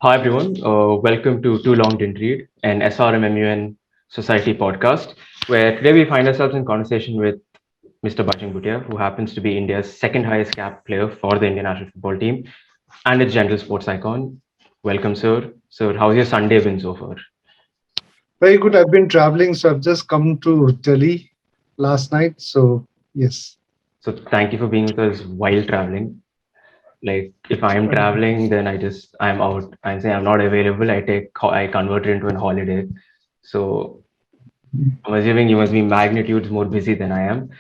Hi everyone, welcome to Too Long Didn't Read, an SRMMUN Society podcast, where today we find ourselves in conversation with Mr. Bhaichung Bhutia, who happens to be India's second highest cap player for the Indian national football team and its general sports icon. Welcome, sir. Sir, how's your Sunday been so far? Very good. I've been traveling, so I've just come to Delhi last night. So, yes. So thank you for being with us while traveling. Like if I'm traveling, then I'm out. I say I'm not available. I convert it into a holiday. So I'm assuming you must be magnitudes more busy than I am.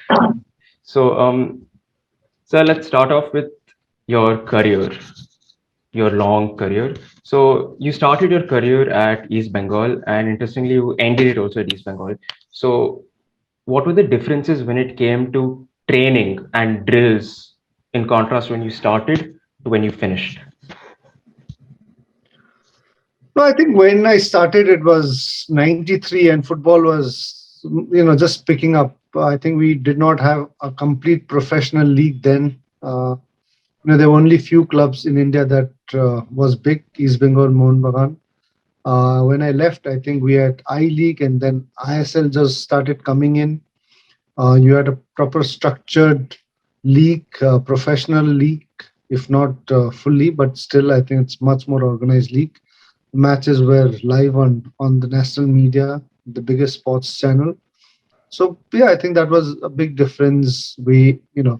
So, so let's start off with your career, your long career. So you started your career at East Bengal, and interestingly, you ended it also at East Bengal. So, what were the differences when it came to training and drills, in contrast when you started to when you finished? No, I think when I started, it was 93 and football was, just picking up. I think we did not have a complete professional league then. There were only few clubs in India that was big, East Bengal, Mohun Bagan. When I left, I think we had I League and then ISL just started coming in. You had a proper structured league, professional league, if not fully, but still, I think it's much more organized league. Matches were live on the national media, the biggest sports channel. So yeah, I think that was a big difference.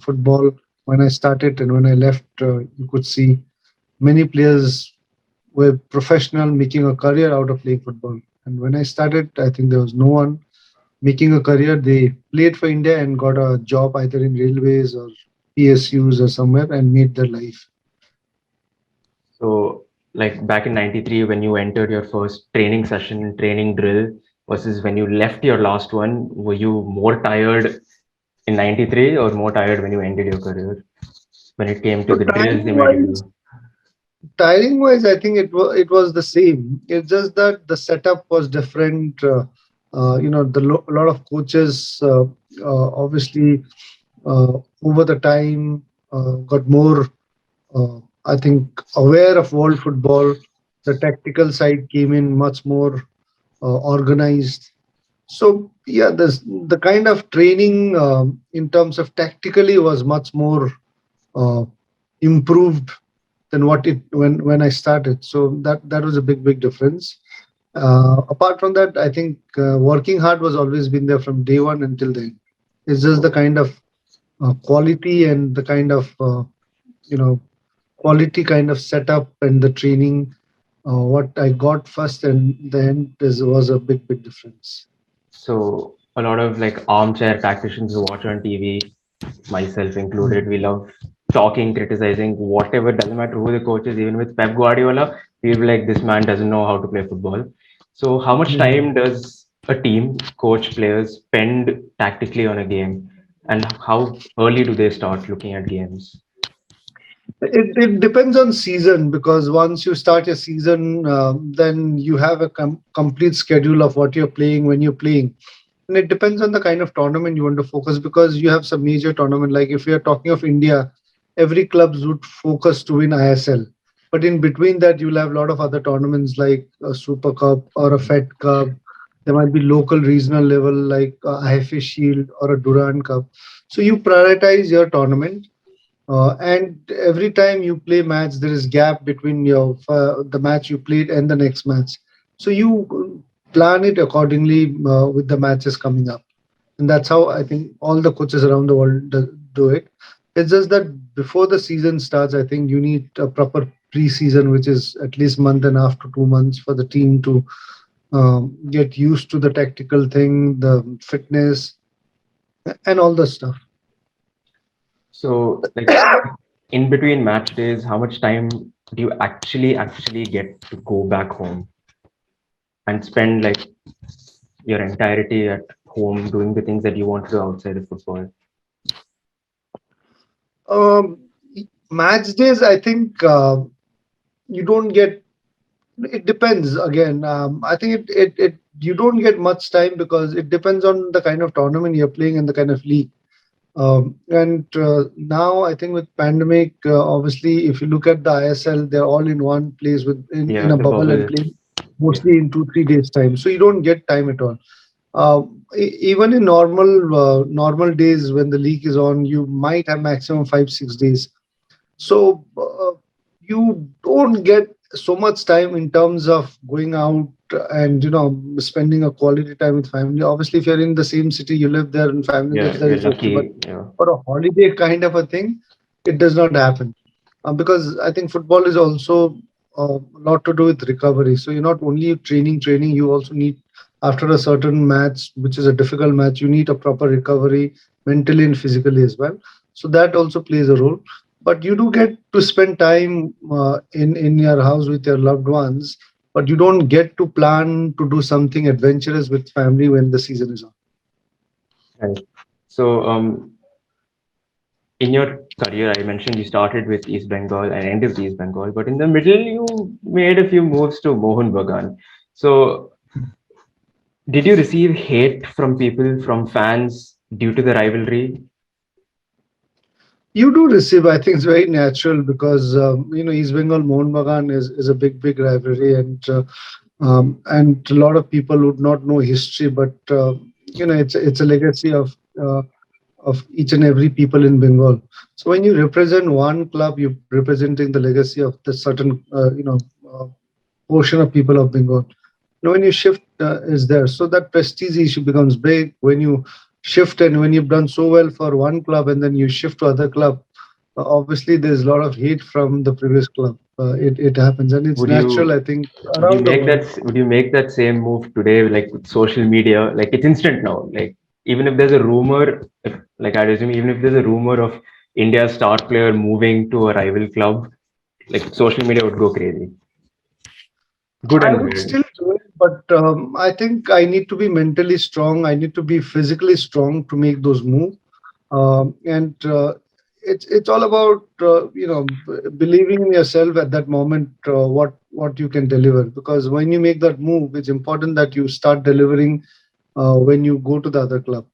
Football when I started and when I left, you could see many players were professional, making a career out of playing football. And when I started, I think there was no one making a career. They played for India and got a job either in railways or PSUs or somewhere and made their life. So, like back in '93, when you entered your first training session, training drill, versus when you left your last one, were you more tired in '93 or more tired when you ended your career? When it came to So the drills they made you do? tiring wise, I think it was the same. It's just that the setup was different. A lot of coaches obviously over the time got more, I think, aware of world football. The tactical side came in much more organized. So yeah, the kind of training in terms of tactically was much more uh, improved than what it when I started. So that was a big difference. Apart from that, I think working hard was always been there from day one until then. It's just the kind of quality and the kind of you know quality kind of setup and the training. What I got first and then was a big difference. So a lot of like armchair tacticians who watch on TV, myself included, we love talking, criticizing, whatever, doesn't matter who the coach is, even with Pep Guardiola, we be like, this man doesn't know how to play football. So how much time does a team, coach, players spend tactically on a game? And how early do they start looking at games? It depends on season because once you start your season, then you have a complete schedule of what you're playing when you're playing, and it depends on the kind of tournament you want to focus because you have some major tournament. Like if we are talking of India, every clubs would focus to win ISL, but in between that you'll have a lot of other tournaments like a Super Cup or a Fed Cup. There might be local regional level like a IFA Shield or a Durand Cup. So you prioritize your tournament and every time you play match, there is gap between the match you played and the next match. So you plan it accordingly with the matches coming up, and that's how I think all the coaches around the world do it. It's just that before the season starts, I think you need a proper pre-season, which is at least month and a half to 2 months for the team to get used to the tactical thing, the fitness, and all the stuff. So like in between match days, how much time do you actually get to go back home and spend like your entirety at home doing the things that you want to do outside of football? Um, Match days, I think you don't get. It depends again. I think you don't get much time because it depends on the kind of tournament you're playing and the kind of league. And now I think with pandemic, obviously, if you look at the ISL, they're all in one place in Yeah, a the bubble and bubble. playing Yeah, mostly in 2 3 days time. So you don't get time at all. Even in normal days when the league is on, you might have maximum 5 6 days. So you don't get so much time in terms of going out and spending a quality time with family. Obviously, if you're in the same city, you live there and family lives yeah, there, you're is okay. But lucky. Yeah, for a holiday kind of a thing, it does not happen. Because I think football is also a lot to do with recovery. So you're not only training, you also need, after a certain match, which is a difficult match, you need a proper recovery mentally and physically as well. So that also plays a role. But you do get to spend time in your house with your loved ones, but you don't get to plan to do something adventurous with family when the season is on. right. So, in your career, I mentioned you started with East Bengal and ended with East Bengal, but in the middle, you made a few moves to Mohun Bagan. So, did you receive hate from people, from fans, due to the rivalry? You do receive, I think it's very natural because East Bengal Mohun Bagan is a big rivalry, and a lot of people would not know history, but it's a legacy of each and every people in Bengal. So when you represent one club, you're representing the legacy of the certain portion of people of Bengal. When you shift is there, so that prestige issue becomes big when you shift, and when you've done so well for one club and then you shift to other club, obviously there's a lot of hate from the previous club. It happens, and it's Would natural, I you think, would you around the make world. that same move today, like with social media? Like it's instant now. Like even if there's a rumor, like I'd assume, even if there's a rumor of India's star player moving to a rival club, like social media would go crazy. Good I and would bad. still do it, but I think I need to be mentally strong. I need to be physically strong to make those moves. And it's all about believing in yourself at that moment, what you can deliver. Because when you make that move, it's important that you start delivering when you go to the other club.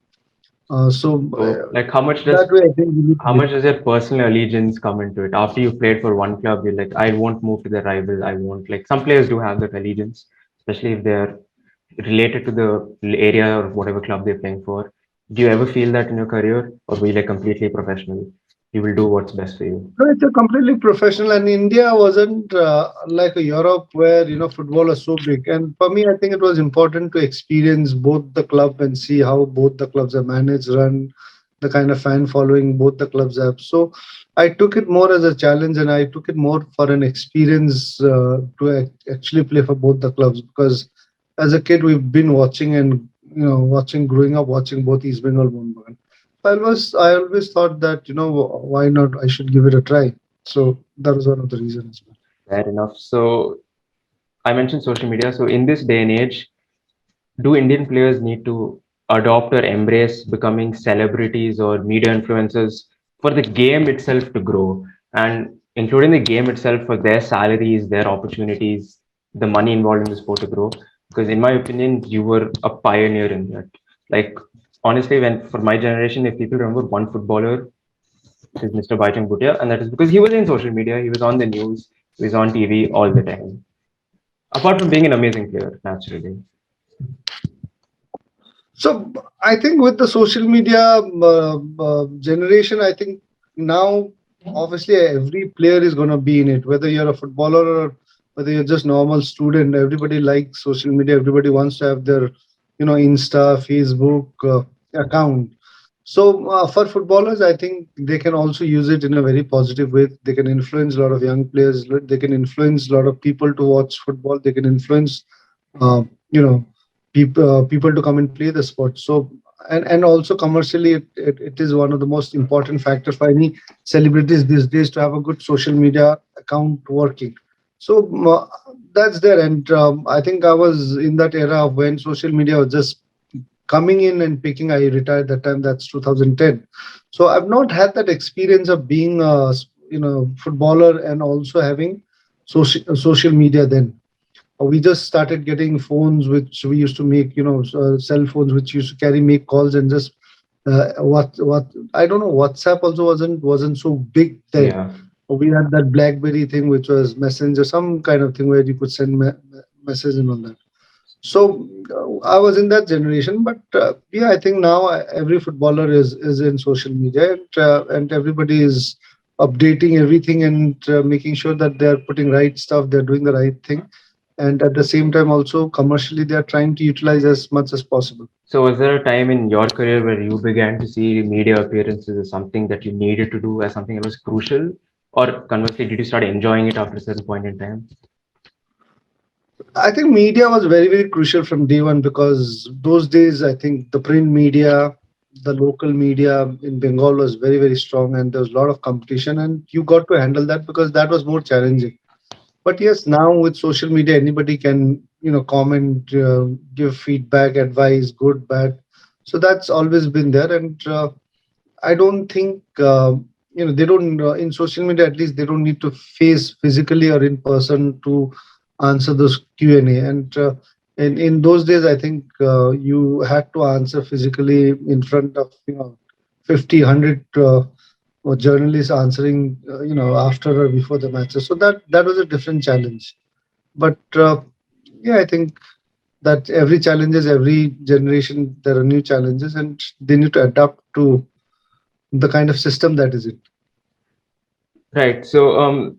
So So like that way, I think you need to how be. much does your personal allegiance come into it? After you've played for one club, you're like, I won't move to the rival. I won't, like some players do have that allegiance, especially if they're related to the area or whatever club they're playing for. Do you ever feel that in your career, or were you like completely professional? You will do what's best for you. No, it's a completely professional, and India wasn't like a Europe where football is so big. And for me, I think it was important to experience both the club and see how both the clubs are managed, run, the kind of fan following both the clubs have. So I took it more as a challenge, and I took it more for an experience to actually play for both the clubs. Because as a kid, we've been watching and watching, growing up watching both East Bengal, Mumbai. I always thought that why not, I should give it a try. So that was one of the reasons. Fair enough. So I mentioned social media. So in this day and age, do Indian players need to adopt or embrace becoming celebrities or media influencers for the game itself to grow, and including the game itself for their salaries, their opportunities, the money involved in the sport to grow? Because in my opinion, you were a pioneer in that. Like honestly, when for my generation, if people remember one footballer, it is Mr. Bhaichung Bhutia, and that is because he was in social media, he was on the news, he was on TV all the time. Apart from being an amazing player, naturally. So I think with the social media generation, I think now obviously every player is going to be in it. Whether you're a footballer or whether you're just normal student, everybody likes social media. Everybody wants to have their Insta, Facebook account. So for footballers, I think they can also use it in a very positive way. They can influence a lot of young players. They can influence a lot of people to watch football. They can influence, uh, you know, people to come and play the sport. So and also commercially, it is one of the most important factors for any celebrities these days to have a good social media account working. So that's there, and I think I was in that era of when social media was just coming in and picking. I retired that time, that's 2010. So I've not had that experience of being a footballer and also having social media then. We just started getting phones which we used to make, cell phones which used to carry make calls and just what I don't know. WhatsApp also wasn't so big then. Yeah. We had that BlackBerry thing, which was Messenger, some kind of thing where you could send message and all that. So I was in that generation, but yeah, I think now every footballer is in social media, and everybody is updating everything and making sure that they are putting right stuff, they're doing the right thing, and at the same time also commercially they are trying to utilize as much as possible. So was there a time in your career where you began to see media appearances as something that you needed to do, as something that was crucial? Or conversely, did you start enjoying it after a certain point in time? I think media was very, very crucial from day one because those days, I think the print media, the local media in Bengal was very, very strong and there was a lot of competition and you got to handle that because that was more challenging. But yes, now with social media, anybody can, comment, give feedback, advice, good, bad. So that's always been there. And I don't think they don't in social media at least they don't need to face physically or in person to answer those Q&A. And in those days, I think you had to answer physically in front of 50, 100 journalists answering after or before the matches. So that was a different challenge. But yeah, I think that every challenges, every generation, there are new challenges, and they need to adapt to the kind of system that is it. Right. So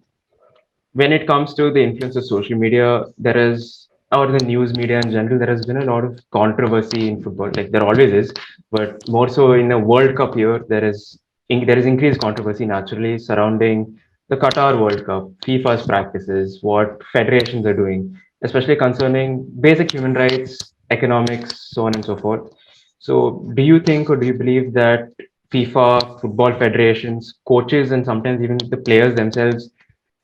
when it comes to the influence of social media, there is, or the news media in general, there has been a lot of controversy in football. Like there always is, but more so in the World Cup year, there is increased controversy naturally surrounding the Qatar World Cup, FIFA's practices, what federations are doing, especially concerning basic human rights, economics, so on and so forth. So, do you think or do you believe that FIFA, football federations, coaches, and sometimes even the players themselves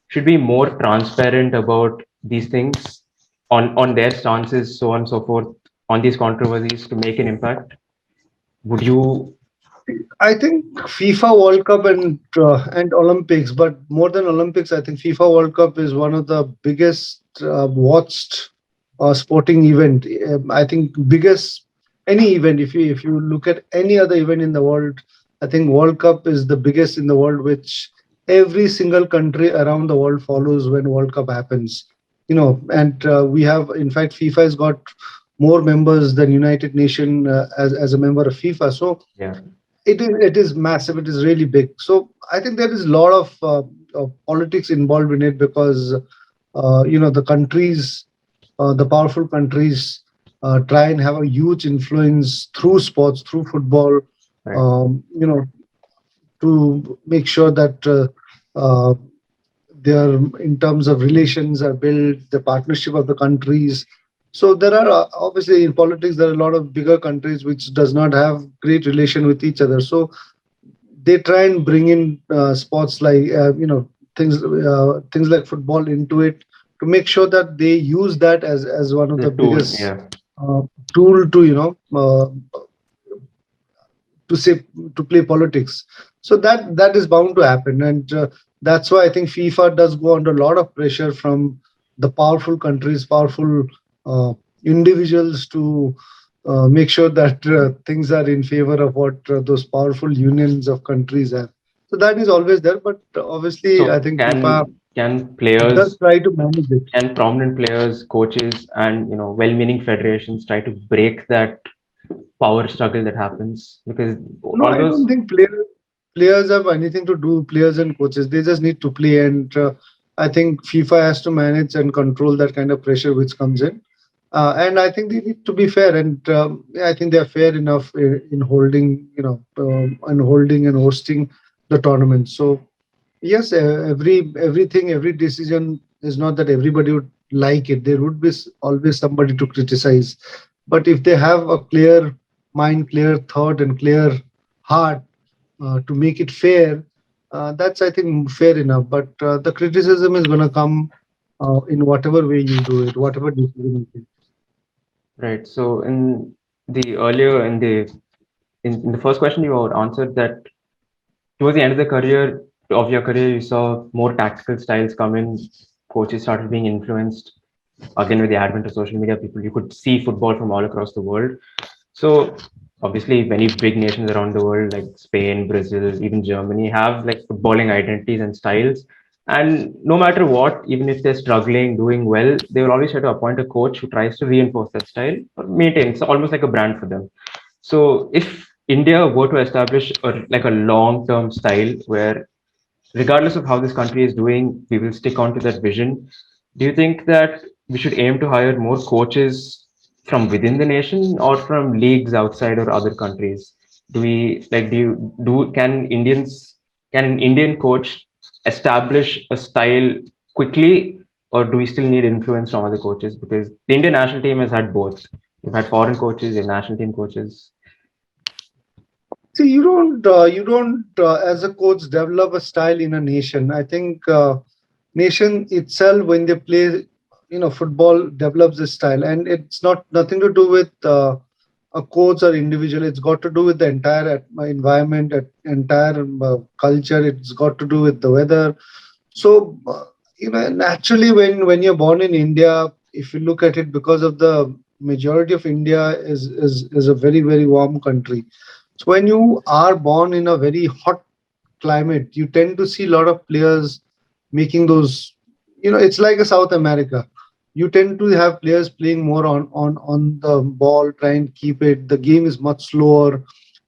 should be more transparent about these things on their stances, so on and so forth, on these controversies to make an impact? Would you? I think FIFA World Cup and Olympics, but more than Olympics, I think FIFA World Cup is one of the biggest watched sporting event. I think biggest any event. If you look at any other event in the world, I think World Cup is the biggest in the world, which every single country around the world follows when World Cup happens. And we have, in fact, FIFA has got more members than United Nation as a member of FIFA. So Yeah. it is massive. It is really big. So I think there is a lot of politics involved in it because the countries, the powerful countries, try and have a huge influence through sports, through football. Right. Um, you know, to make sure that their in terms of relations are built, the partnership of the countries. So there are obviously in politics there are a lot of bigger countries which does not have great relation with each other. So they try and bring in sports like things like football into it to make sure that they use that as one of The the tool. biggest Yeah. tool to to say to play politics. So that is bound to happen, and that's why I think FIFA does go under a lot of pressure from the powerful countries, powerful uh, individuals to make sure that things are in favor of what those powerful unions of countries have. So that is always there, but obviously I So think FIFA can does players, try to manage it. can prominent players, coaches, and well-meaning federations try to break that power struggle that happens? Because No, all I don't those. think players have anything to do. Players and coaches, they just need to play, and I think FIFA has to manage and control that kind of pressure which comes in. And I think they need to be fair, and yeah, I think they are fair enough in holding, and holding and hosting the tournament. So yes, every decision is not that everybody would like it. There would be always somebody to criticize, but if they have a clear mind, clear thought, and clear heart to make it fair, that's I think fair enough. But the criticism is going to come in whatever way you do it, whatever decision you take. Right. So the earlier in the first question you answered that towards the end of the career of your career you saw more tactical styles come in. Coaches started being influenced again with the advent of social media. People, you could see football from all across the world. So obviously many big nations around the world like Spain, Brazil, even Germany have like footballing identities and styles. And no matter what, even if they're struggling, doing well, they will always try to appoint a coach who tries to reinforce that style or maintain. It's almost like a brand for them. So if India were to establish like a long-term style where regardless of how this country is doing, we will stick on to that vision. Do you think that we should aim to hire more coaches from within the nation or from leagues outside or other countries? Do we like do can an Indian coach establish a style quickly, or do we still need influence from other coaches? Because the Indian national team has had both. We've had foreign coaches and national team coaches. See, you don't, as a coach, develop a style in a nation. I think nation itself, when they play, football, develops a style, and it's not nothing to do with a coach or individual. It's got to do with the entire environment, entire culture. It's got to do with the weather. So, naturally, when you're born in India, if you look at it, because of the majority of India is a very very warm country. So when you are born in a very hot climate, you tend to see a lot of players making those. It's like a South America. You tend to have players playing more on the ball, try and keep it. The game is much slower.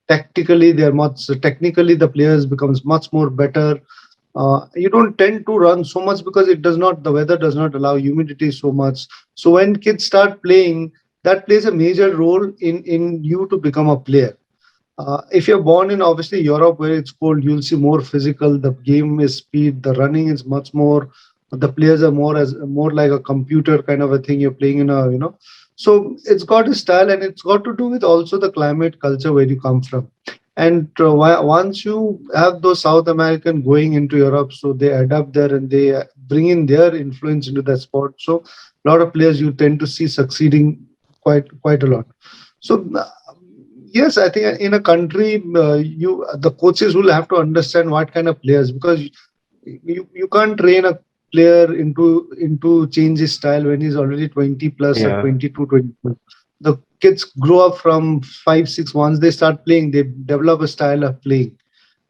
Tactically, they're much technically the players becomes much more better. You don't tend to run so much because the weather does not allow humidity so much. So when kids start playing, that plays a major role in you to become a player. If you're born in obviously Europe where it's cold, you'll see more physical. The game is speed. The running is much more. The players are more like a computer kind of a thing. You're playing in a. So it's got a style, and it's got to do with also the climate, culture where you come from. And once you have those South American going into Europe, so they adapt there and they bring in their influence into that sport. So a lot of players you tend to see succeeding quite a lot. So yes, I think in a country, you the coaches will have to understand what kind of players, because you can't train a player into change his style when he's already 20 plus or Yeah. 22, 22. The kids grow up from 5, 6. Once they start playing, they develop a style of playing.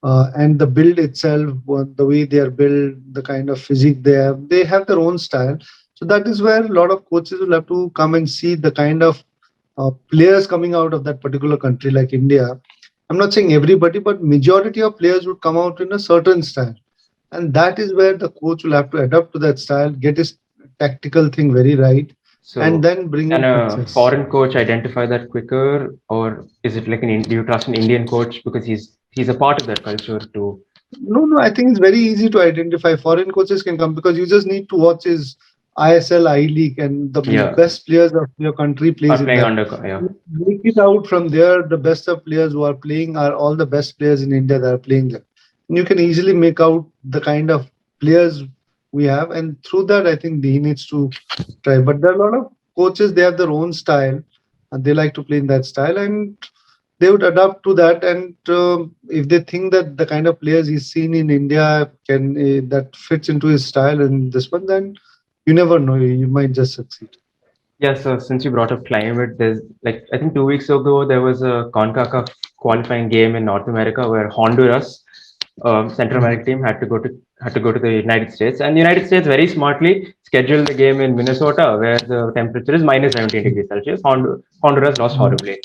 And the build itself, the way they are built, the kind of physique they have their own style. So that is where a lot of coaches will have to come and see the kind of players coming out of that particular country like India. I'm not saying everybody, but majority of players would come out in a certain style, and that is where the coach will have to adapt to that style, get his tactical thing very right, and So then bring can in a success. foreign coach identify that quicker, or is it like do you trust an Indian coach because he's a part of that culture too? No, I think it's very easy to identify. Foreign coaches can come because you just need to watch his ISL, I League, and the Yeah, best players of your country plays are in playing that. under. Yeah. Make it out from there. The best of players who are playing are all the best players in India that are playing there. And you can easily make out the kind of players we have, and through that, I think he needs to try. But there are a lot of coaches; they have their own style, and they like to play in that style, and they would adapt to that. And if they think that the kind of players he's seen in India can that fits into his style and this one, then you never know. You might just succeed. Yeah. So since you brought up climate, there's like I think 2 weeks ago there was a CONCACAF qualifying game in North America where Honduras, Central Mhm. American team, had to go to the United States, and the United States very smartly scheduled the game in Minnesota where the temperature is minus 17 degrees Celsius. Honduras lost Mhm. horribly.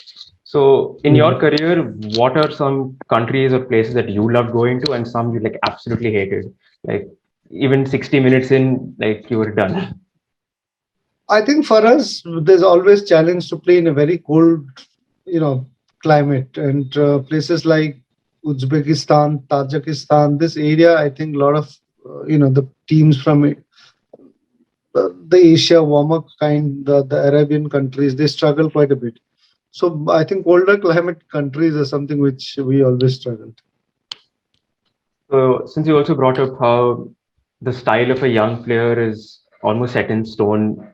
So, in your Mhm. career, what are some countries or places that you loved going to and some you like absolutely hated? Like, even 60 minutes in, like you were done. I think for us, there's always challenge to play in a very cold, you know, climate, and places like Uzbekistan, Tajikistan. This area, I think, a lot of the teams from the Asia warmer kind, the Arabian countries, they struggle quite a bit. So I think colder climate countries are something which we always struggled. So, since you also brought up how the style of a young player is almost set in stone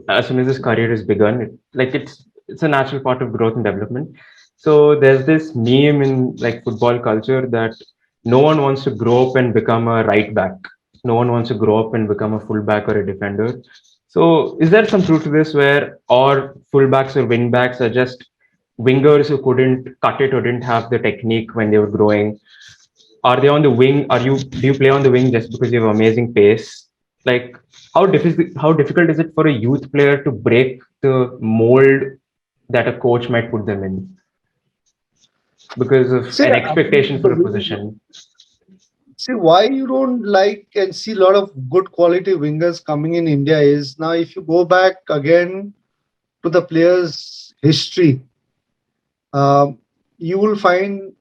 as soon as his career is begun, it's a natural part of growth and development. So there's this meme in like football culture that no one wants to grow up and become a right back. No one wants to grow up and become a fullback or a defender. So is there some truth to this where or fullbacks or wingbacks are just wingers who couldn't cut it or didn't have the technique when they were growing? Are they on the wing? Do you play on the wing just because you have amazing pace? Like how difficult is it for a youth player to break the mold that a coach might put them in because of See, an expectation for a position? see why you don't like and see a lot of good quality wingers coming in India is now if you go back again to the players' history, uh, you will find,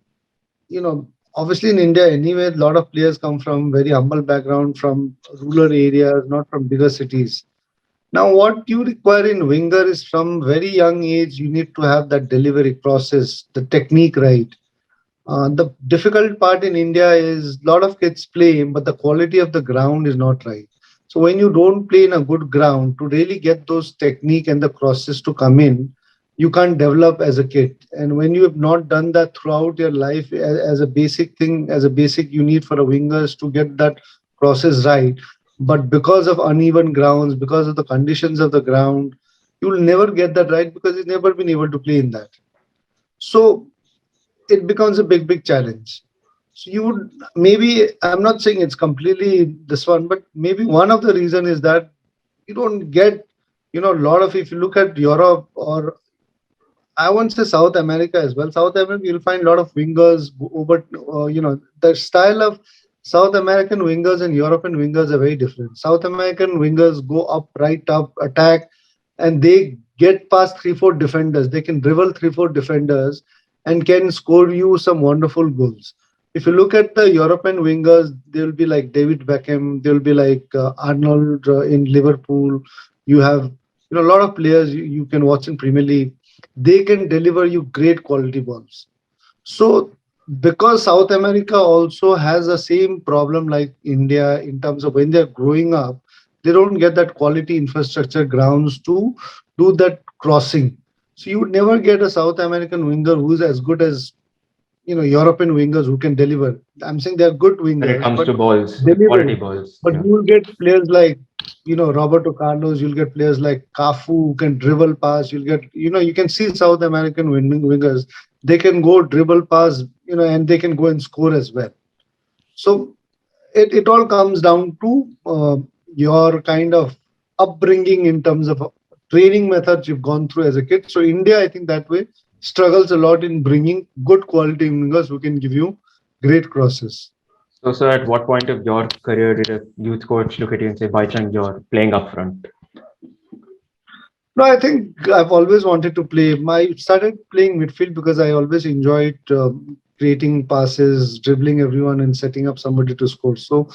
obviously in India anyway, a lot of players come from very humble background, from rural areas, not from bigger cities. Now, what you require in winger is from very young age, you need to have that delivery process, the technique right. The difficult part in India is a lot of kids play, but the quality of the ground is not right. So when you don't play in a good ground, to really get those technique and the crosses to come in, you can't develop as a kid. And when you have not done that throughout your life as a basic thing, as a basic you need for a wingers to get that crosses right, but because of uneven grounds, because of the conditions of the ground, you will never get that right because you've never been able to play in that. So it becomes a big challenge. So you would maybe, I'm not saying it's completely this one, but maybe one of the reason is that you don't get, a lot of, if you look at Europe, or I won't say South America as well. South America, you'll find a lot of wingers over, the style of South American wingers and European wingers are very different. South American wingers go up, right up, attack, and they get past 3, 4 defenders. They can dribble 3, 4 defenders and can score you some wonderful goals. If you look at the European wingers, they'll be like David Beckham, they'll be like Arnold in Liverpool. You have, a lot of players you can watch in Premier League. They can deliver you great quality balls. So because South America also has the same problem like India in terms of when they're growing up, they don't get that quality infrastructure grounds to do that crossing. So you would never get a South American winger who's as good as European wingers who can deliver. I'm saying they're good When it wingers, comes but to balls, the quality delivering. balls. But Yeah. you will get players like Roberto Carlos. You'll get players like Cafu who can dribble pass. You'll get you can see South American wingers. They can go dribble pass, and they can go and score as well. So it all comes down to your kind of upbringing in terms of training methods you've gone through as a kid. So India, I think that way struggles a lot in bringing good quality wingers who can give you great crosses. So at what point of your career did a youth coach look at you and say, Bhaichung, you're playing up front? No, I think I've always wanted to play. I started playing midfield because I always enjoyed creating passes, dribbling everyone, and setting up somebody to score. So,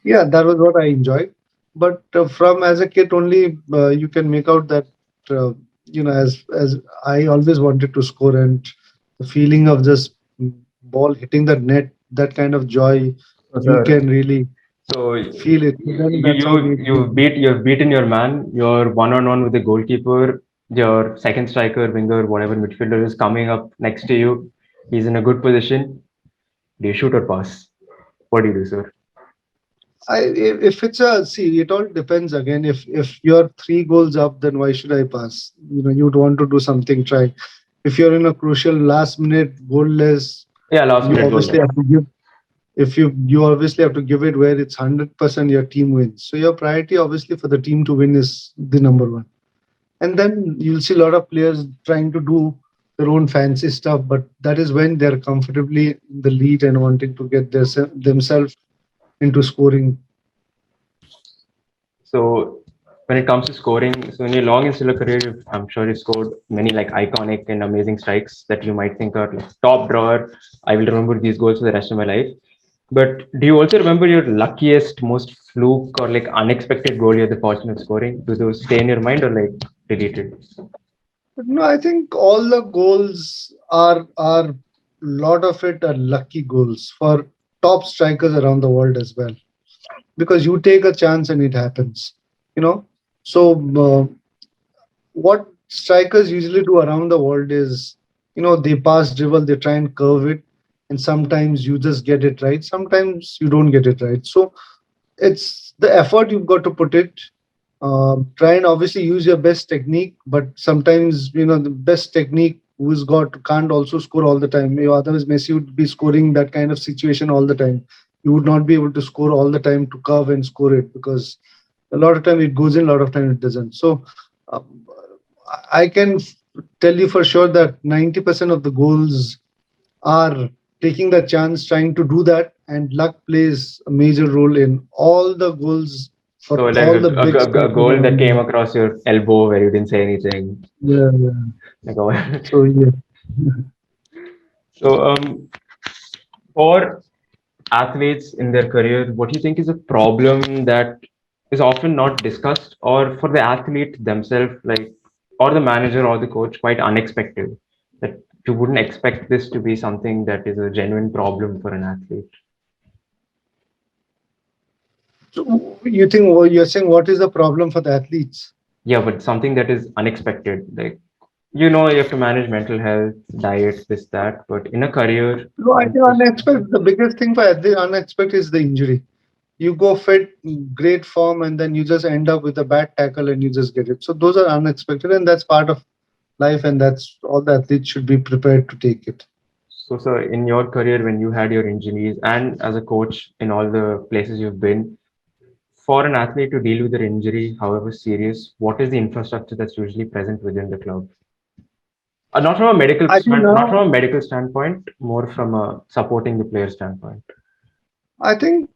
yeah, that was what I enjoyed. But from as a kid, only you can make out that as I always wanted to score, and the feeling of just ball hitting the net, that kind of joy, So, you sir, can really so feel it. So then that's how made me. you've beaten your man. You're one on one with the goalkeeper. Your second striker, winger, whatever midfielder is coming up next to you. He's in a good position. Do you shoot or pass? What do you do, sir? If it's a see, it all depends again. If you're 3 goals up, then why should I pass? You'd want to do something. Try. If you're in a crucial last minute goalless, Yeah, last you minute goal. obviously have to give. If you obviously have to give it where it's 100% your team wins. So your priority obviously for the team to win is the number one. And then you'll see a lot of players trying to do their own fancy stuff, but that is when they're comfortably in the lead and wanting to get themselves into scoring. So when it comes to scoring, so in your long and stellar career, I'm sure you scored many like iconic and amazing strikes that you might think are like top drawer. I will remember these goals for the rest of my life. But do you also remember your luckiest, most fluke or like unexpected goal you had the fortune of scoring? Do those stay in your mind or like deleted? No, I think all the goals are lot of it are lucky goals for top strikers around the world as well. Because you take a chance and it happens. You know, so what strikers usually do around the world is, they pass dribble, they try and curve it, and sometimes you just get it right. Sometimes you don't get it right. So it's the effort you've got to put it. Try and obviously use your best technique, but sometimes the best technique who's got can't also score all the time. Otherwise, Messi would be scoring that kind of situation all the time. You would not be able to score all the time to curve and score it, because a lot of time it goes in, a lot of time it doesn't. So um, I can tell you for sure that 90% of the goals are taking the chance, trying to do that, and luck plays a major role in all the goals for So like all the big a strikers goal that around came them. across your elbow where you didn't say anything. Yeah, yeah. Like, oh. So yeah. So for athletes in their career, what do you think is a problem that is often not discussed, or for the athlete themselves, like, or the manager or the coach, quite unexpected, that you wouldn't expect this to be something that is a genuine problem for an athlete? So you think you're saying what is the problem for the athletes? Yeah, but something that is unexpected, like, you have to manage mental health, diet, this, that, but in a career, No, I you think just, unexpected. The biggest thing for the unexpected is the injury. You go fit, great form, and then you just end up with a bad tackle and you just get it. So those are unexpected, and that's part of life, and that's all the athletes should be prepared to take it. so in your career, when you had your injuries and as a coach in all the places you've been, for an athlete to deal with their injury, however serious, what is the infrastructure that's usually present within the club? Not from a medical I think not now, from a medical standpoint, more from a supporting the player standpoint. I think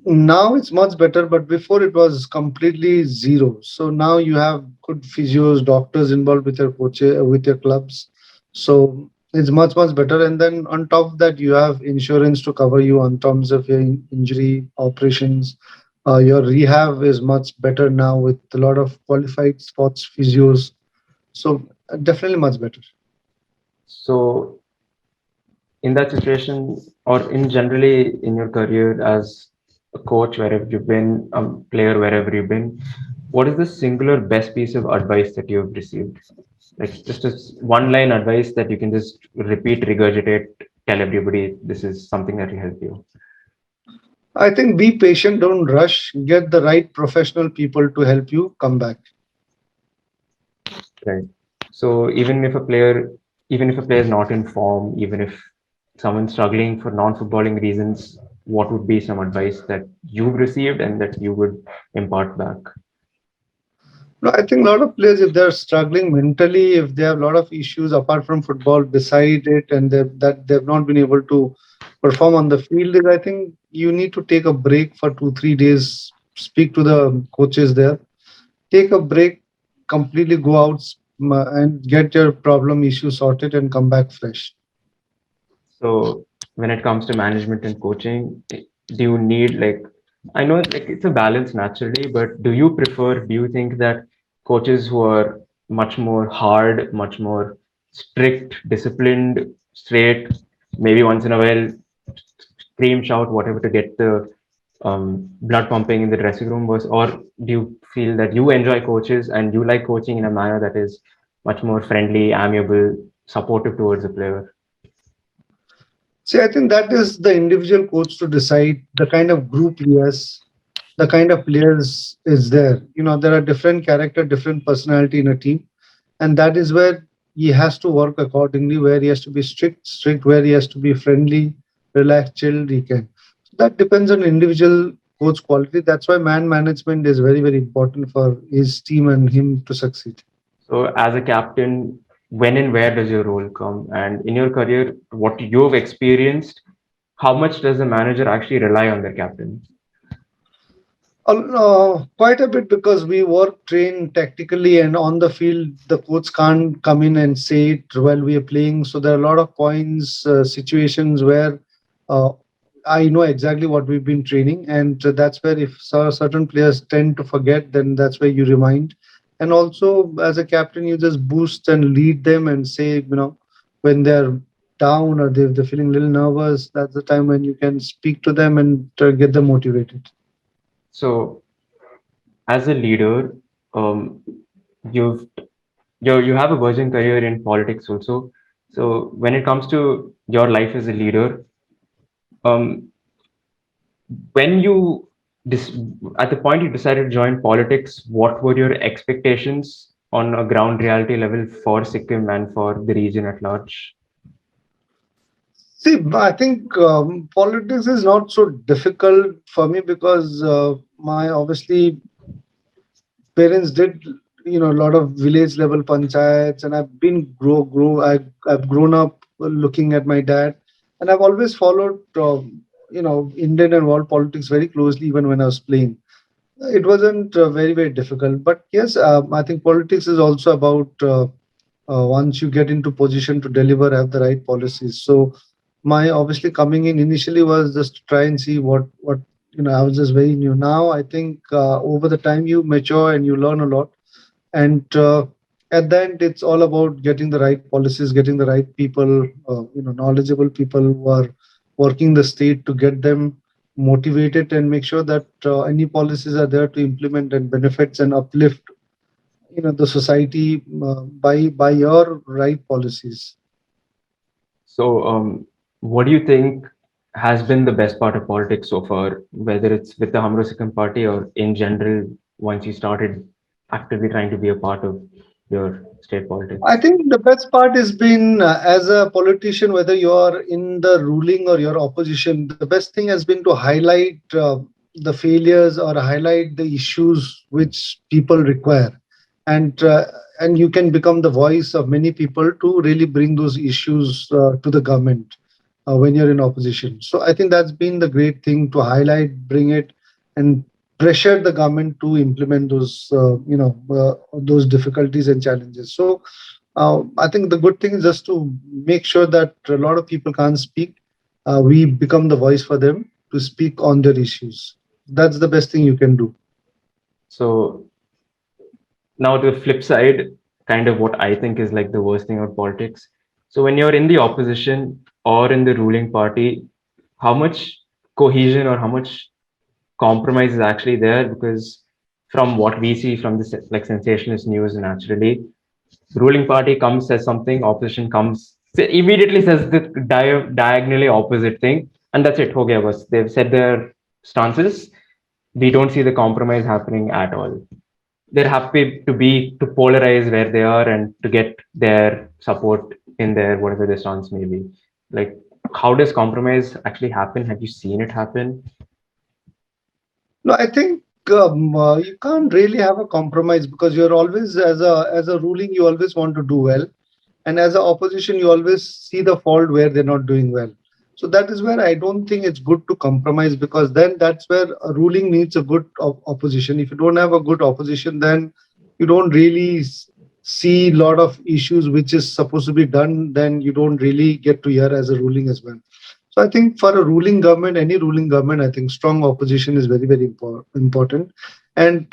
now it's much better, but before it was completely zero. So now you have good physios, doctors involved with your coaches, with your clubs. So it's much better. And then on top of that, you have insurance to cover you on terms of your injury operations. Your rehab is much better now with a lot of qualified sports physios. So definitely much better. So in that situation, or in generally in your career as a coach, wherever you've been, a player, wherever you've been, what is the singular best piece of advice that you've received? Like just a one line advice that you can just repeat, regurgitate, tell everybody this is something that will help you. I think be patient, don't rush, get the right professional people to help you come back. Right. So even if a player is not in form, even if someone's struggling for non-footballing reasons, what would be some advice that you've received and that you would impart back? No, I think a lot of players, if they're struggling mentally, if they have a lot of issues apart from football beside it, and that they've not been able to perform on the field, is I think you need to take a break for 2 3 days. Speak to the coaches there. Take a break, completely go out and get your problem issue sorted, and come back fresh. So when it comes to management and coaching, do you need like, I know like it's a balance naturally, but do you think that coaches who are much more hard, much more strict, disciplined, straight, maybe once in a while scream, shout, whatever to get the blood pumping in the dressing room was, or do you feel that you enjoy coaches and you like coaching in a manner that is much more friendly, amiable, supportive towards the player? See, I think that is the individual coach to decide the kind of group he has, the kind of players is there. There are different character, different personality in a team, and that is where he has to work accordingly, where he has to be strict, where he has to be friendly, relaxed, chilled, he can. So that depends on individual coach quality. That's why man management is very important for his team and him to succeed. So, as a captain, when and where does your role come? And in your career, what you've experienced, how much does the manager actually rely on their captain? Quite a bit, because we work train tactically, and on the field the coach can't come in and say it while we are playing. So there are a lot of points, situations where uh, I know exactly what we've been training, and that's where if certain players tend to forget, then that's where you remind. And also as a captain, you just boost and lead them and say, when they're down or they're feeling a little nervous, that's the time when you can speak to them and get them motivated. So, as a leader, um, you've you have a virgin career in politics also. So, when it comes to your life as a leader, um, when you dis- at the point you decided to join politics, what were your expectations on a ground reality level for Sikkim and for the region at large? See, I think politics is not so difficult for me because my obviously parents did a lot of village level panchayats, and I've been I've grown up looking at my dad, and I've always followed Indian and world politics very closely even when I was playing. It wasn't very difficult, but yes, I think politics is also about once you get into position to deliver, have the right policies. So my obviously coming in initially was just to try and see what I was just very new. Now I think over the time you mature and you learn a lot, and at the end it's all about getting the right policies, getting the right people, knowledgeable people who are working the state to get them motivated and make sure that any policies are there to implement and benefits and uplift the society by your right policies. So, what do you think has been the best part of politics so far, whether it's with the Hamro Sikkim party or in general, once you started actively trying to be a part of your state I politics? think the best part has been as a politician, whether you're in the ruling or your opposition, the best thing has been to highlight the failures or highlight the issues which people require, and uh, and you can become the voice of many people to really bring those issues to the government when you're in opposition. So I think that's been the great thing to highlight, bring it, and pressure the government to implement those difficulties and challenges. So I think the good thing is just to make sure that a lot of people can't speak. We become the voice for them to speak on their issues. That's the best thing you can do. So, now the flip side, kind of what I think is like the worst thing about politics. So, when you're in the opposition or in the ruling party, how much cohesion or how much compromise is actually there? Because from what we see from the like sensationalist news naturally, ruling party comes says something, opposition comes immediately says the diagonally opposite thing, and that's it. Okay, was they've said their stances. We don't see the compromise happening at all. They're happy to be to polarize where they are and to get their support in their whatever their stance may be. Like, how does compromise actually happen? Have you seen it happen? No, I think you can't really have a compromise because you're always as a ruling you always want to do well, and as a opposition you always see the fault where they're not doing well. So that is where I don't think it's good to compromise, because then that's where a ruling needs a good opposition. If you don't have a good opposition, then you don't really see a lot of issues which is supposed to be done, then you don't really get to hear as a ruling as well. So I think for a ruling government, any ruling government, I think strong opposition is very important. And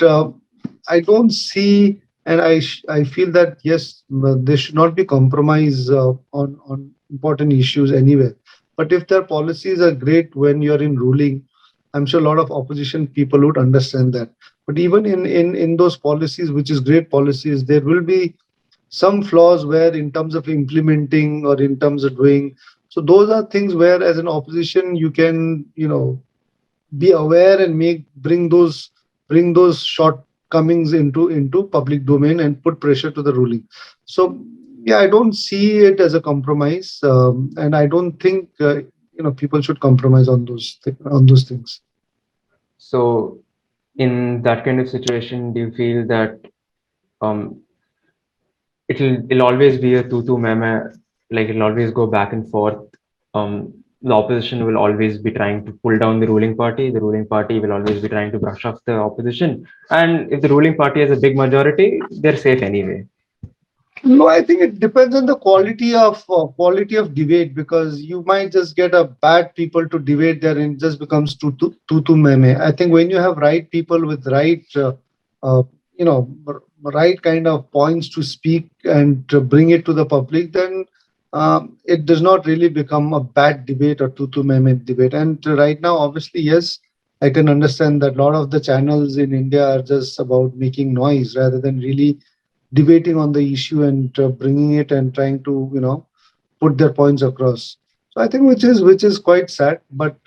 I don't see, and I feel that yes, there should not be compromise on important issues anywhere. But if their policies are great when you're in ruling, I'm sure a lot of opposition people would understand that. But even in those policies, which is great policies, there will be some flaws where in terms of implementing or in terms of doing. So those are things where as an opposition you can be aware and bring those shortcomings into public domain and put pressure to the ruling. So yeah, I don't see it as a compromise, and I don't think people should compromise on those things. So, in that kind of situation, do you feel that um, it'll always be a tutu meme, like it'll always go back and forth. The opposition will always be trying to pull down the ruling party. The ruling party will always be trying to brush off the opposition. And if the ruling party has a big majority, they're safe anyway. No, I think it depends on the quality of debate, because you might just get a bad people to debate there and it just becomes tutu meme. I think when you have right people with right uh, right kind of points to speak and to bring it to the public, then it does not really become a bad debate or tutu meme debate. And right now, obviously, yes, I can understand that a lot of the channels in India are just about making noise rather than really debating on the issue and bringing it and trying to put their points across. So I think which is quite sad, but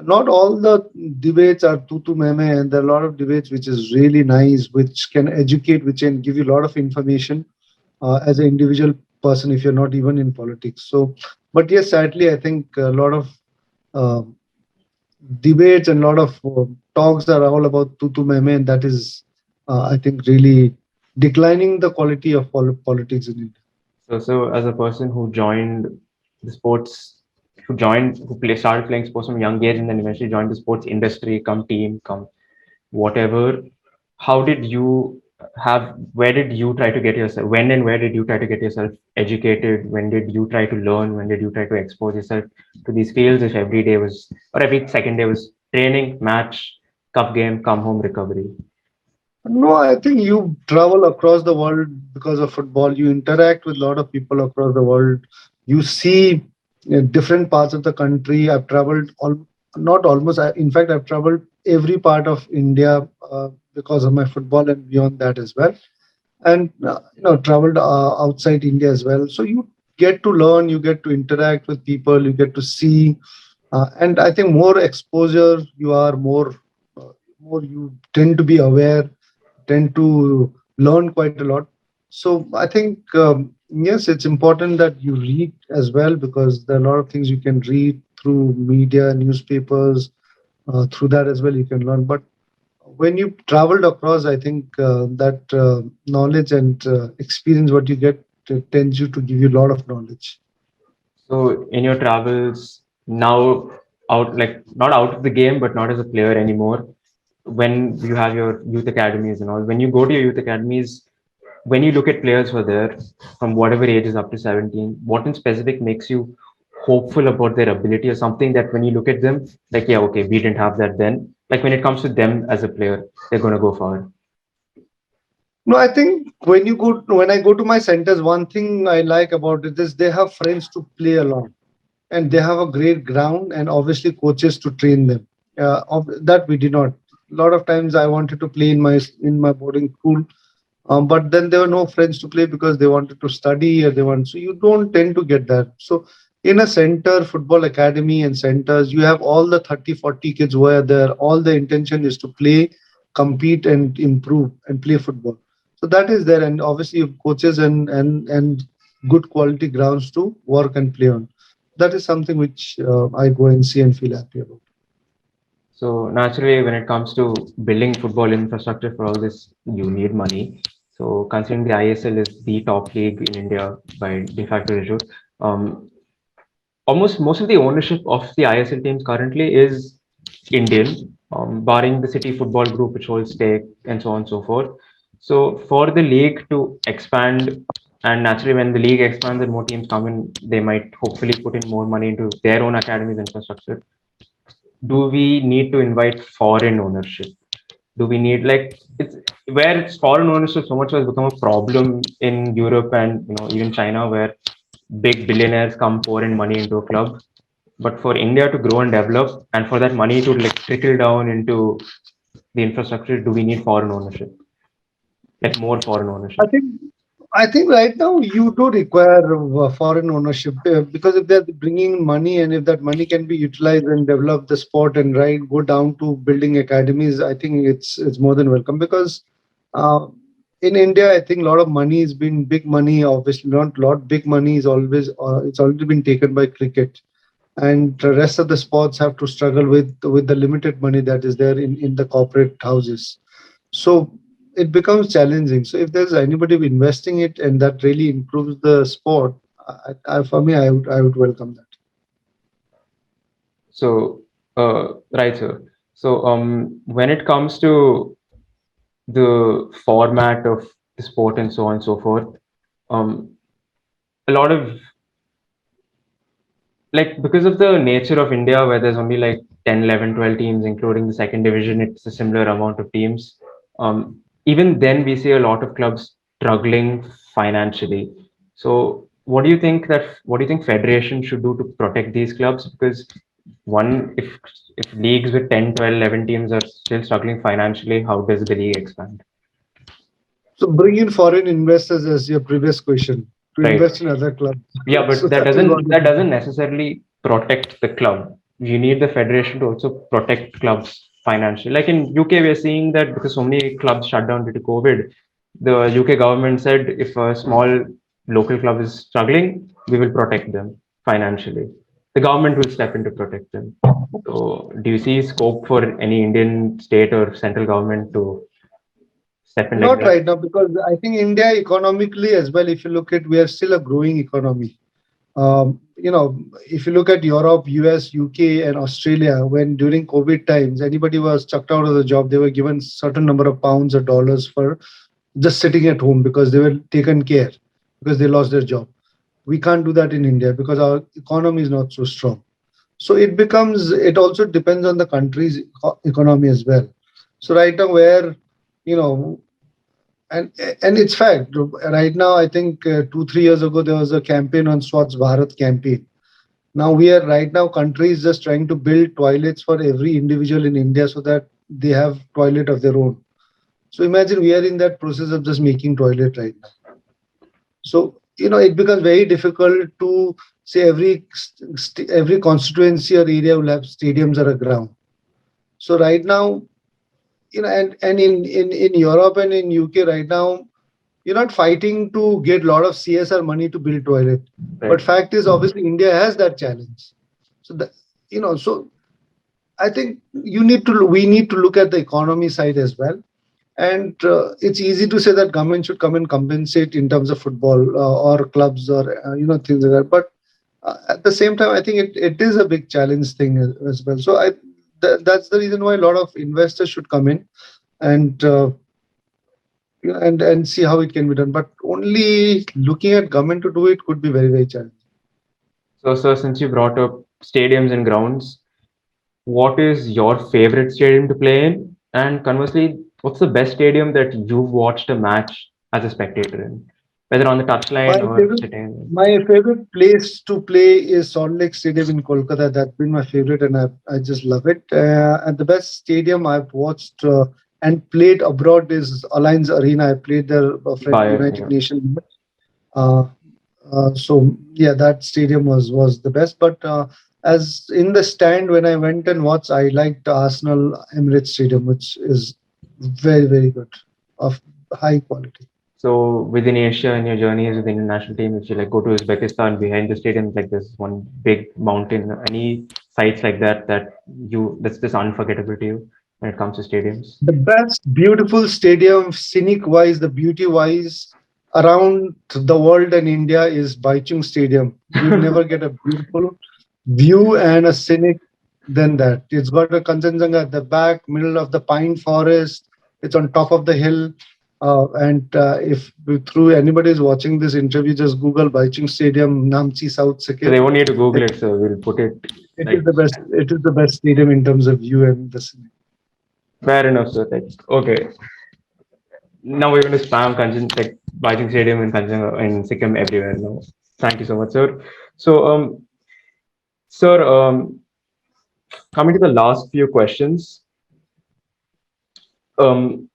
Not all the debates are tutu meme, and there are a lot of debates which is really nice, which can educate, which can give you a lot of information as an individual person if you're not even in politics. So, but yes, sadly, I think a lot of uh, debates and a lot of talks are all about tutu meme, and that is, I think, really declining the quality of politics in India. So as a person who joined the sports, started playing sports from a young age, and then eventually joined the sports industry, come team, come whatever. How did you Where did you try to get yourself? When and where did you try to get yourself educated? When did you try to learn? When did you try to expose yourself to these fields? If every day was, or every second day was training, match, cup game, come home, recovery. No, I think you travel across the world because of football. You interact with a lot of people across the world. You see different parts of the country. I've traveled not almost. In fact, I've traveled every part of India because of my football and beyond that as well. And traveled outside India as well. So you get to learn, you get to interact with people, you get to see, and I think more exposure you are, more you tend to be aware, tend to learn quite a lot. So I think, yes, it's important that you read as well, because there are a lot of things you can read through media, newspapers. Through that as well, you can learn. But when you traveled across, I think that knowledge and experience what you get tends you to give you a lot of knowledge. So in your travels now, out like not out of the game, but not as a player anymore. When you have your youth academies and all, when you go to your youth academies, when you look at players who are there from whatever ages up to 17, what in specific makes you hopeful about their ability, or something that when you look at them, like, yeah, okay, we didn't have that then. Like when it comes to them as a player, they're gonna go far. No, I think when I go to my centers, one thing I like about it is they have friends to play along, and they have a great ground, and obviously coaches to train them. That we did not. A lot of times I wanted to play in my boarding school, but then there were no friends to play because they wanted to study, or they want. So you don't tend to get that. So in a center, football academy and centers, you have all the 30, 40 kids who are there. All the intention is to play, compete, and improve and play football. So that is there, and obviously you have coaches and good quality grounds to work and play on. That is something which I go and see and feel happy about. So naturally, when it comes to building football infrastructure for all this, you need money. So considering the ISL is the top league in India by de facto issue, um, almost most of the ownership of the ISL teams currently is Indian, barring the City Football Group, which holds stake and so on and so forth. So for the league to expand, and naturally when the league expands and more teams come in, they might hopefully put in more money into their own academies infrastructure. Do we need to invite foreign ownership? Do we need, like, it's where it's foreign ownership so much has become a problem in Europe and even China, where big billionaires come pour in money into a club. But for India to grow and develop, and for that money to like trickle down into the infrastructure, do we need foreign ownership? Like more foreign I ownership? think I think right now you do require foreign ownership, because if they're bringing money, and if that money can be utilized and develop the sport and right go down to building academies, I think it's more than welcome. Because uh, in India, I think a lot of money has been big money. Obviously, not lot big money is always it's already been taken by cricket, and the rest of the sports have to struggle with the limited money that is there in the corporate houses. So it becomes challenging. So if there's anybody investing it and that really improves the sport, for me, I would welcome that. So, right, sir. So, when it comes to the format of the sport and so on and so forth, um, a lot of, like, because of the nature of India, where there's only like 10, 11, 12 teams, including the second division, it's a similar amount of teams. Even then, we see a lot of clubs struggling financially. So, what do you think federation should do to protect these clubs? Because one, if leagues with 10, 12, 11 teams are still struggling financially, how does the league expand? So bring in foreign investors as your previous question to Right. invest in other clubs. Yeah, So but that is what. that doesn't necessarily protect the club. you need the federation to also protect clubs financially. Like in UK, we are seeing that because so many clubs shut down due to COVID, the UK government said if a small local club is struggling, we will protect them financially. The government will step in to protect them. So, do you see scope for any Indian state or central government to step in like Not that? right now, because I think India economically as well, if you look at, we are still a growing economy. If you look at Europe, US, UK, and Australia, when during COVID times, anybody was chucked out of the job, they were given certain number of pounds or dollars for just sitting at home because they were taken care because they lost their job. We can't do that in India because our economy is not so strong. So it also depends on the country's economy as well. So right now, where you know and and it's fact right now, I think 2 3 years ago there was a campaign on Swachh Bharat campaign. Now we are right now countries just trying to build toilets for every individual in India so that they have toilet of their own. So imagine we are in that process of just making toilet right now. So it becomes very difficult to say every constituency or area will have stadiums or a ground. So right now, and in Europe and in UK right now, you're not fighting to get a lot of CSR money to build toilet. But Right. fact is, obviously, India has that challenge. So so I think we need to look at the economy side as well. And it's easy to say that government should come and compensate in terms of football or clubs or things like that. But at the same time, I think it is a big challenge thing as well. So that's the reason why a lot of investors should come in and and see how it can be done. But only looking at government to do it could be very, very challenging. So, sir, since you brought up stadiums and grounds, what is your favorite stadium to play in? And conversely, what's the best stadium that you've watched a match as a spectator in, whether on the My touchline or favorite, sitting? my favorite place to play is Salt Lake Stadium in Kolkata. That's been my favorite, and I just love it. And the best stadium I've watched and played abroad is Alliance Arena. I played there for Bayern, United yeah. Nations. Uh, so yeah, that stadium was the best. But as in the stand when I went and watched, I liked Arsenal Emirates Stadium, which is very, very good, of high quality. So within Asia and your journeys with the international team, if you like go to Uzbekistan, behind the stadium, like there's one big mountain. Any sites like that that's just unforgettable to you when it comes to stadiums? The best, beautiful stadium, scenic wise, the beauty wise, around the world and India is Bhaichung Stadium. You'd never get a beautiful view and a scenic than that. It's got a Kanchenjunga at the back, middle of the pine forest. It's on top of the hill. And if through anybody is watching this interview, just Google Bhaichung Stadium, Namchi, South So they Sikkim. won't need to Google It, it, so we'll put it it is like the best. It is the best stadium in terms of view and the scenic. fair enough. So like okay, now we're going to spam like Bhaichung Stadium in in Sikkim everywhere now. Thank you so much, sir. So sir, coming to the last few questions, um,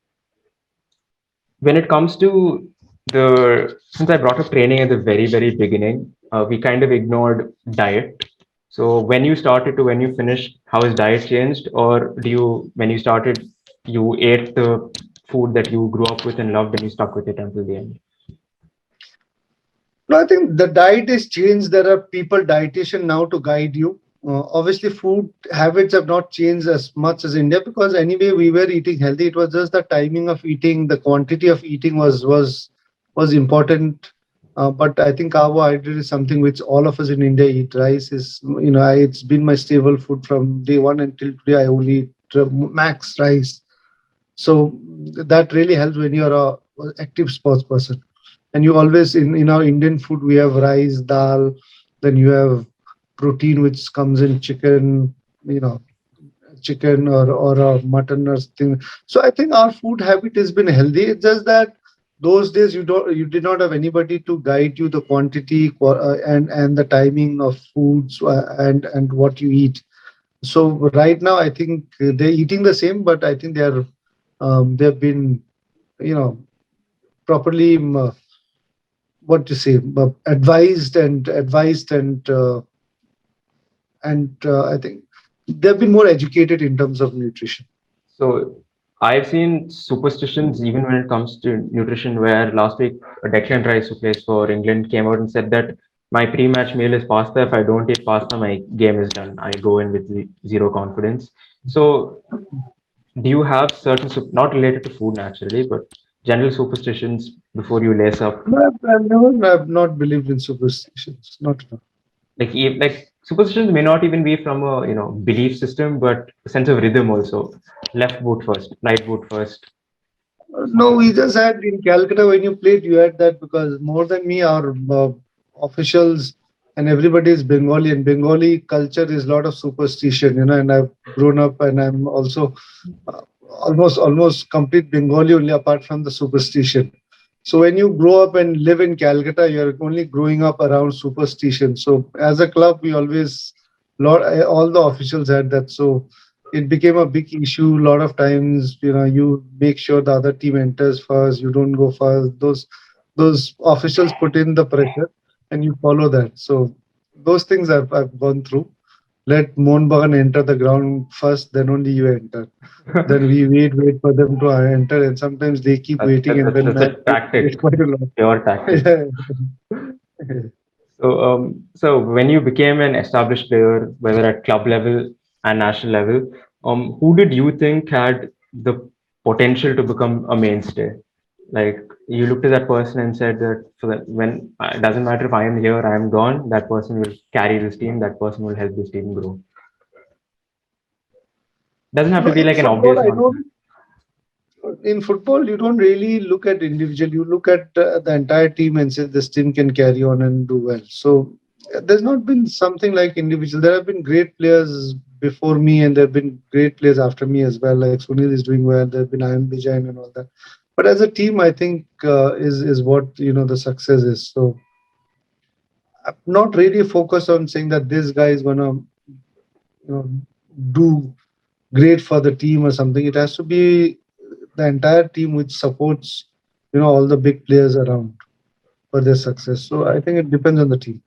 when it comes to since I brought up training at the very beginning, we kind of ignored diet. So when you started to when you finished, how has diet changed? Or when you started, you ate the food that you grew up with and loved and you stuck with it until the end? No, I think the diet is changed. There are people dietitian now to guide you. Obviously, food habits have not changed as much as India because anyway we were eating healthy. It was just the timing of eating, the quantity of eating was important. But I think carbohydrate is something which all of us in India eat. Rice is it's been my staple food from day one until today. I only eat max rice. So that really helps when you're a active sports person. And you always in our Indian food we have rice, dal, then you have protein which comes in chicken, you know, chicken or a mutton or thing. So I think our food habit has been healthy. It's just that those days you did not have anybody to guide you the quantity and the timing of foods and what you eat. So right now I think they're eating the same, but I think they've been you know properly what to say advised and I think they've been more educated in terms of nutrition. So I've seen superstitions even when it comes to nutrition. Where last week Declan Rice, who plays for England, came out and said that my pre-match meal is pasta. If I don't eat pasta, my game is done. I go in with zero confidence. So do you have certain not related to food naturally, but general superstitions before you lace up? No, I've not believed in superstitions. Not at all. Like superstitions may not even be from a belief system, but a sense of rhythm also. Left boot first, right boot first. No, we just had in Calcutta when you played, you had that because more than me, our officials and everybody is Bengali, and Bengali culture is a lot of superstition, and I've grown up and I'm also uh, almost complete Bengali only apart from the superstition. So when you grow up and live in Calcutta, you're only growing up around superstition. So as a club, we always all the officials had that. So it became a big issue. A lot of times, you make sure the other team enters first. You don't go first. Those officials put in the pressure, and you follow that. So those things I've gone through. Let Mohan enter the ground first, then only you enter. Then we wait for them to enter, and sometimes they keep waiting, and then That's match a tactic, takes quite a lot. pure tactic. Yeah. So when you became an established player, whether at club level and national level, who did you think had the potential to become a mainstay? Like you looked at that person and said that when it doesn't matter if I am here, I am gone. That person will carry this team. That person will help this team grow. Doesn't have No, to be in like an football, obvious I one. don't. In football, you don't really look at individual. You look at the entire team and say this team can carry on and do well. So there's not been something like individual. There have been great players before me, and there have been great players after me as well. Like Sunil is doing well. There have been Ian Bijayan and all that. But as a team, I think is what the success is. So I'm not really focused on saying that this guy is gonna do great for the team or something. It has to be the entire team which supports all the big players around for their success. So I think it depends on the team.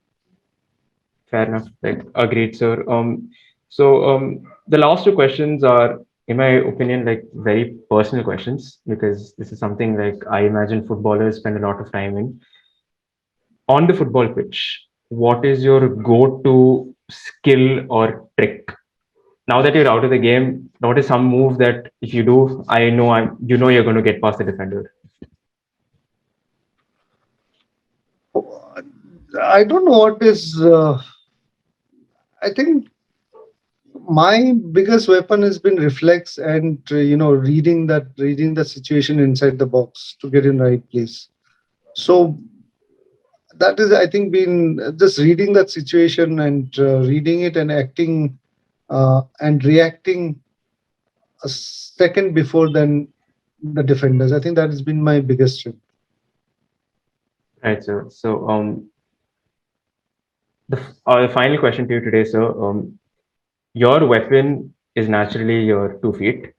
Fair enough. Like agreed, sir. The last two questions are, in my opinion, like very personal questions because this is something like I imagine footballers spend a lot of time in. On the football pitch, what is your go-to skill or trick? Now that you're out of the game, what is some move that if you do, you're going to get past the defender? I don't know what is. I think my biggest weapon has been reflex and reading the situation inside the box to get in right place. So that is, I think, been just reading that situation and reading it and acting and reacting a second before than the defenders. I think that has been my biggest strength. Right, sir. The final question to you today, sir. Your weapon is naturally your 2 feet,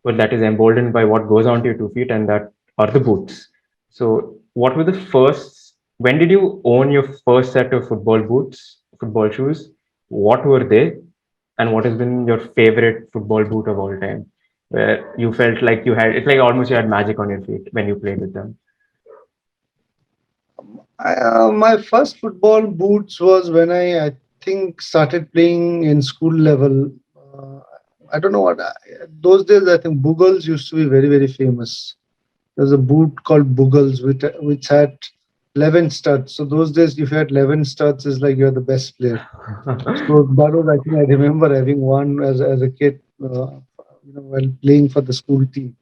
but that is emboldened by what goes onto your 2 feet, and that are the boots. So, what were the first? When did you own your first set of football boots, football shoes? What were they, and what has been your favorite football boot of all time? Where you felt like it's like almost you had magic on your feet when you played with them. My first football boots was when I think started playing in school level. Uh, I don't know those days. I think Boogles used to be very very famous. There's a boot called Boogles which had 11 studs. So those days, if you had 11 studs, is like you're the best player. So that was, I think, I remember having one as a kid, while playing for the school team.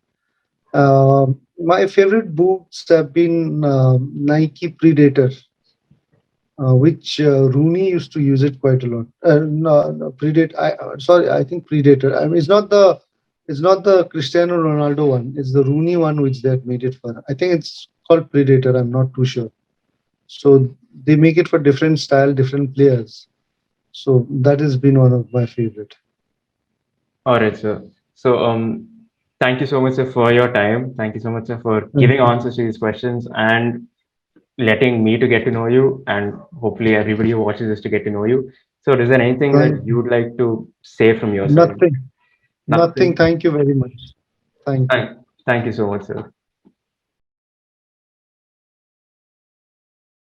My favorite boots have been Nike Predator, which Rooney used to use it quite a lot. No, Predator. Sorry, I think Predator. I mean, it's not the Cristiano Ronaldo one. It's the Rooney one which they have made it for. I think it's called Predator. I'm not too sure. So they make it for different style, different players. So that has been one of my favorite. All right, sir. So, thank you so much, sir, for your time. Thank you so much, sir, for Thank giving you. answers to these questions and letting me to get to know you, and hopefully everybody who watches this to get to know you. So, is there anything Thank that you'd like to say from your side? nothing. Nothing. Nothing. Thank you very much. Thank you. Thank, thank you so much, sir.